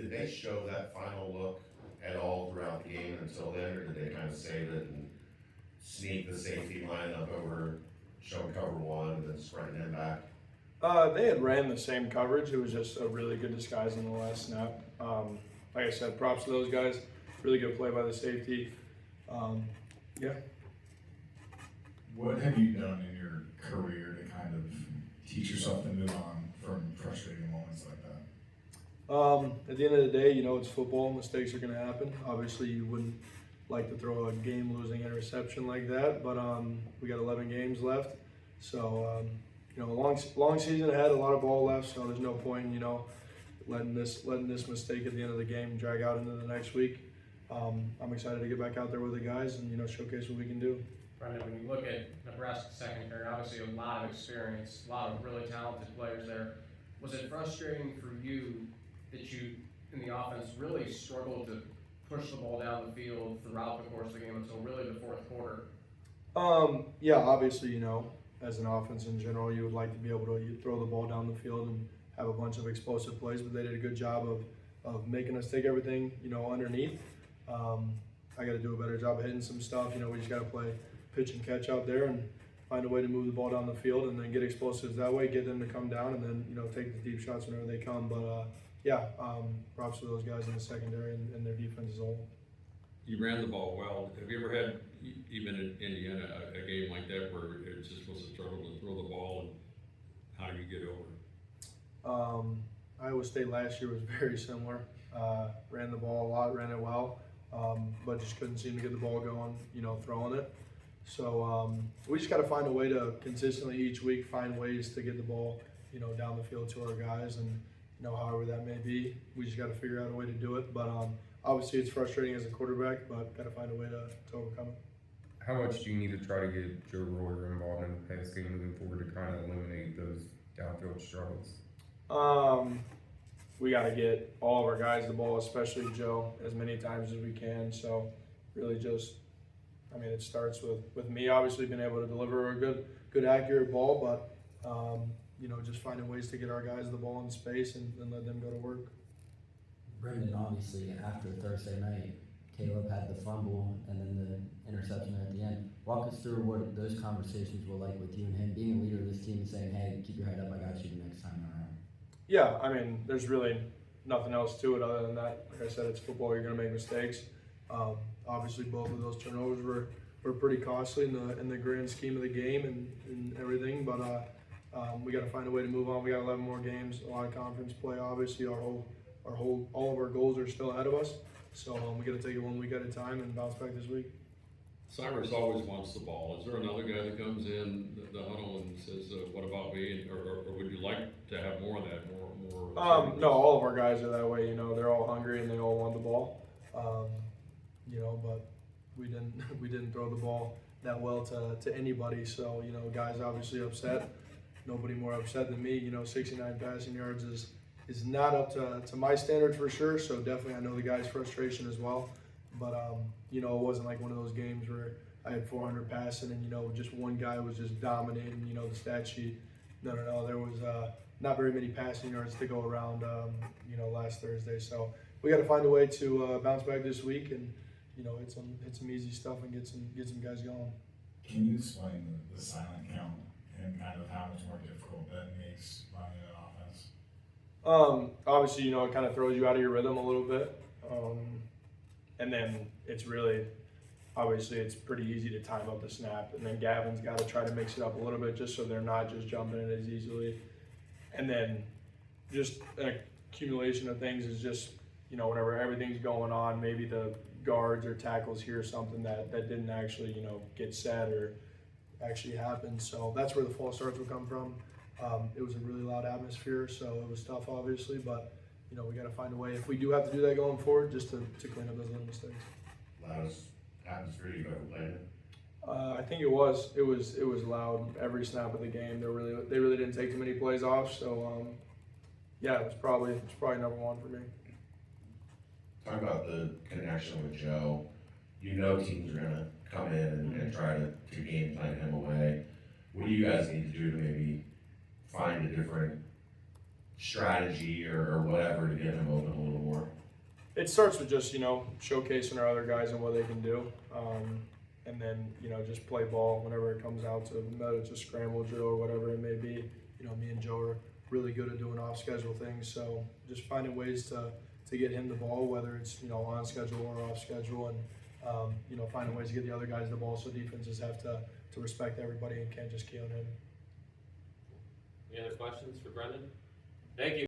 Did they show that final look at all throughout the game until then, or did they kind of save it and sneak the safety line up over, showing cover one, and then sprinting in back? They had ran the same coverage. It was just a really good disguise in the last snap. Like I said, props to those guys. Really good play by the safety. Yeah. What have you done in your career to kind of teach yourself to move on from frustrating moments like that? At the end of the day, you know, it's football. Mistakes are going to happen. Obviously, you wouldn't like to throw a game-losing interception like that, but we got 11 games left. So, you know, long season ahead, a lot of ball left, so there's no point, you know, letting this mistake at the end of the game drag out into the next week. I'm excited to get back out there with the guys and, you know, showcase what we can do. Brendan, when you look at Nebraska's secondary, obviously a lot of experience, a lot of really talented players there. Was it frustrating for you that you, in the offense, really struggled to push the ball down the field throughout the course of the game until really the fourth quarter? Yeah, obviously, you know, as an offense in general, you would like to be able to throw the ball down the field and have a bunch of explosive plays, but they did a good job of making us take everything, you know, underneath. I got to do a better job of hitting some stuff. You know, we just got to play pitch and catch out there and find a way to move the ball down the field and then get explosives that way, get them to come down, and then, you know, take the deep shots whenever they come. But yeah, props to those guys in the secondary and their defense as a whole. You ran the ball well. Have you ever had, even in Indiana, a game like that where it just was a struggle to throw the ball, and how do you get over it? Iowa State last year was very similar. Ran the ball a lot, ran it well, but just couldn't seem to get the ball going, you know, throwing it. So we just got to find a way to consistently each week find ways to get the ball, you know, down the field to our guys, and, you know, however that may be, we just got to figure out a way to do it. But obviously it's frustrating as a quarterback, but got to find a way to overcome it. How much do you need to try to get Joe Royer involved in the pass game moving forward to kind of eliminate those downfield struggles? We got to get all of our guys the ball, especially Joe, as many times as we can. So really just, I mean, it starts with me obviously being able to deliver a good accurate ball, but you know, just finding ways to get our guys the ball in space and let them go to work. Brendan, obviously after Thursday night, Caleb had the fumble and then the interception at the end. Walk us through what those conversations were like with you and him, being a leader of this team and saying, hey, keep your head up, I got you the next time around. Yeah, I mean, there's really nothing else to it other than that. Like I said, it's football, you're going to make mistakes. Obviously both of those turnovers were pretty costly in the grand scheme of the game and everything, but we got to find a way to move on. We got 11 more games, a lot of conference play. Obviously all of our goals are still ahead of us, so we got to take it one week at a time and bounce back this week. Cyrus always wants the ball. Is there another guy that comes in the huddle and says, what about me? Or would you like to have more of that, more? No, all of our guys are that way. You know, they're all hungry and they all want the ball. You know, but we didn't throw the ball that well to anybody. So, you know, guys obviously upset. Nobody more upset than me. You know, 69 passing yards is not up to my standards for sure. So definitely I know the guys' frustration as well. But, you know, it wasn't like one of those games where I had 400 passing and, you know, just one guy was just dominating, you know, the stat sheet. No. There was not very many passing yards to go around, you know, last Thursday. So we got to find a way to bounce back this week and, you know, hit some easy stuff and get some guys going. Can you explain the silent count and kind of how much more difficult that makes running an offense? Obviously, you know, it kind of throws you out of your rhythm a little bit. And then it's really, obviously, it's pretty easy to time up the snap. And then Gavin's got to try to mix it up a little bit just so they're not just jumping it as easily. And then just an accumulation of things is just, you know, whenever everything's going on, maybe the guards or tackles hear something that didn't actually, you know, get said or actually happen. So that's where the false starts would come from. It was a really loud atmosphere, so it was tough, obviously, but you know, we got to find a way, if we do have to do that going forward, just to clean up those little mistakes. Loudest atmosphere you've ever played in? I think it was loud every snap of the game. They really didn't take too many plays off, so yeah, it's probably number one for me. Talk about the connection with Joe. You know teams are gonna come in and try to game plan him away. What do you guys need to do to maybe find a different strategy or whatever to get him open a little more? it starts with just, you know, showcasing our other guys and what they can do. And then, you know, just play ball whenever it comes out to, whether it's a scramble drill or whatever it may be. You know, me and Joe are really good at doing off-schedule things, so just finding ways to get him the ball, whether it's, you know, on schedule or off schedule, and, you know, finding ways to get the other guys the ball so defenses have to respect everybody and can't just key on him. Any other questions for Brendan? Thank you.